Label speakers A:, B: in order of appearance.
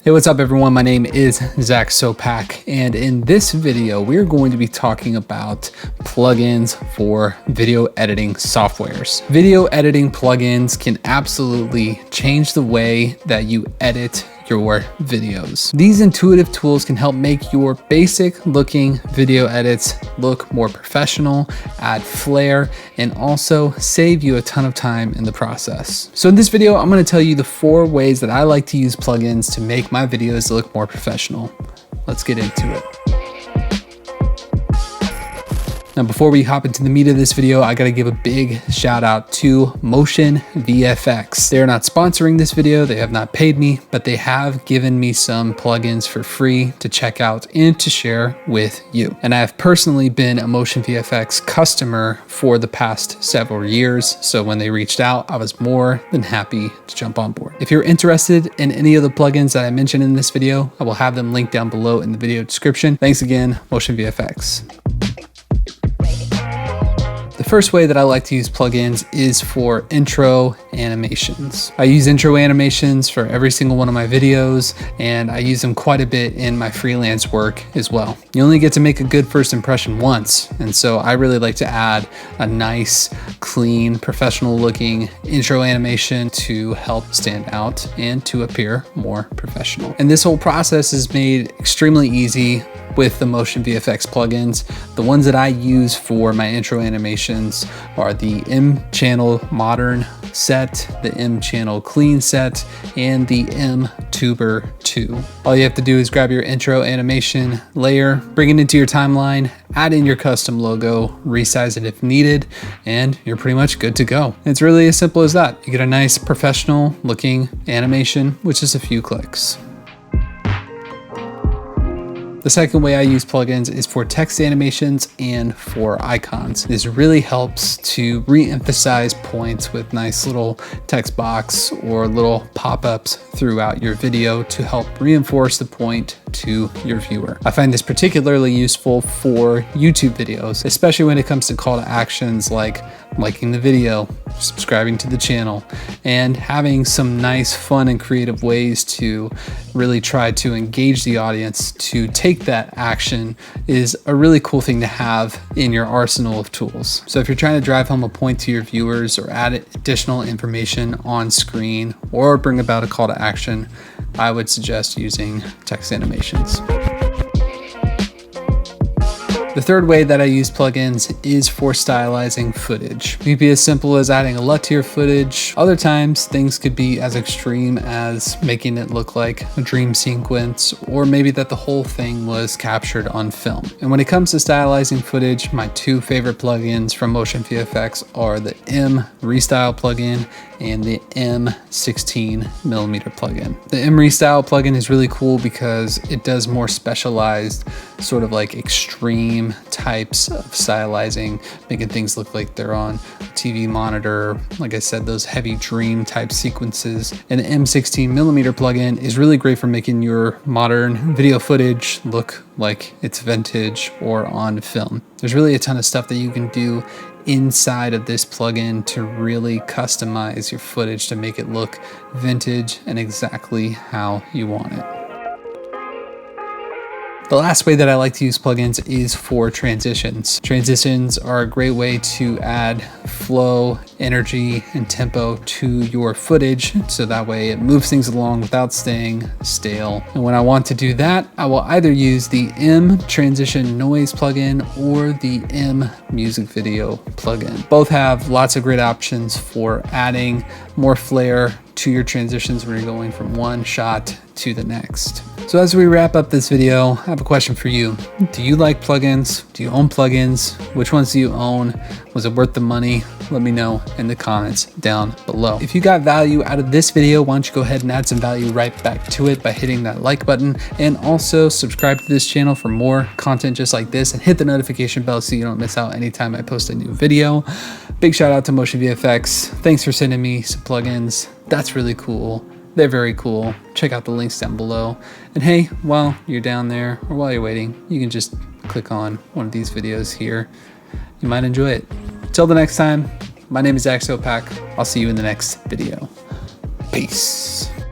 A: Hey, what's up everyone? My name is Zach Sopak, and in this video, we're going to be talking about plugins for video editing softwares. Video editing plugins can absolutely change the way that you edit your videos. These intuitive tools can help make your basic looking video edits look more professional, add flair, and also save you a ton of time in the process. So in this video, I'm going to tell you the 4 ways that I like to use plugins to make my videos look more professional. Let's get into it. Now, before we hop into the meat of this video, I gotta give a big shout out to MotionVFX. They're not sponsoring this video, they have not paid me, but they have given me some plugins for free to check out and to share with you. And I have personally been a MotionVFX customer for the past several years, so when they reached out, I was more than happy to jump on board. If you're interested in any of the plugins that I mentioned in this video, I will have them linked down below in the video description. Thanks again, MotionVFX. The first way that I like to use plugins is for intro animations. I use intro animations for every single one of my videos, and I use them quite a bit in my freelance work as well. You only get to make a good first impression once, and so I really like to add a nice, clean, professional looking intro animation to help stand out and to appear more professional. And this whole process is made extremely easy with the MotionVFX plugins. The ones that I use for my intro animations are the M channel modern set, the M channel clean set, and the M tuber 2. All you have to do is grab your intro animation layer, bring it into your timeline, add in your custom logo, resize it if needed, and you're pretty much good to go. It's really as simple as that. You get a nice professional looking animation with just a few clicks. The second way I use plugins is for text animations and for icons. This really helps to re-emphasize points with nice little text box or little pop-ups throughout your video to help reinforce the point to your viewer. I find this particularly useful for YouTube videos, especially when it comes to call to actions like liking the video, subscribing to the channel, and having some nice, fun, and creative ways to really try to engage the audience to take that action is a really cool thing to have in your arsenal of tools. So if you're trying to drive home a point to your viewers or add additional information on screen or bring about a call to action, I would suggest using text animations. The third way that I use plugins is for stylizing footage. It could be as simple as adding a LUT to your footage. Other times, things could be as extreme as making it look like a dream sequence, or maybe that the whole thing was captured on film. And when it comes to stylizing footage, my 2 favorite plugins from MotionVFX are the M Restyle plugin and the M16mm plugin. The M Restyle plugin is really cool because it does more specialized, sort of like extreme types of stylizing, making things look like they're on a TV monitor. Like I said, those heavy dream type sequences. And the M16mm plugin is really great for making your modern video footage look like it's vintage or on film. There's really a ton of stuff that you can do inside of this plugin to really customize your footage to make it look vintage and exactly how you want it. The last way that I like to use plugins is for transitions. Transitions are a great way to add flow, energy, and tempo to your footage, so that way it moves things along without staying stale. And when I want to do that, I will either use the M Transition Noise plugin or the M Music Video plugin. Both have lots of great options for adding more flair to your transitions when you're going from one shot to the next. So as we wrap up this video, I have a question for you. Do you like plugins? Do you own plugins? Which ones do you own? Was it worth the money? Let me know in the comments down below. If you got value out of this video, why don't you go ahead and add some value right back to it by hitting that like button, and also subscribe to this channel for more content just like this, and hit the notification bell so you don't miss out anytime I post a new video. Big shout out to MotionVFX. Thanks for sending me some plugins. That's really cool. They're very cool. Check out the links down below. And hey, while you're down there or while you're waiting, you can just click on one of these videos here. You might enjoy it. Till the next time, my name is Zach Sopak. I'll see you in the next video. Peace.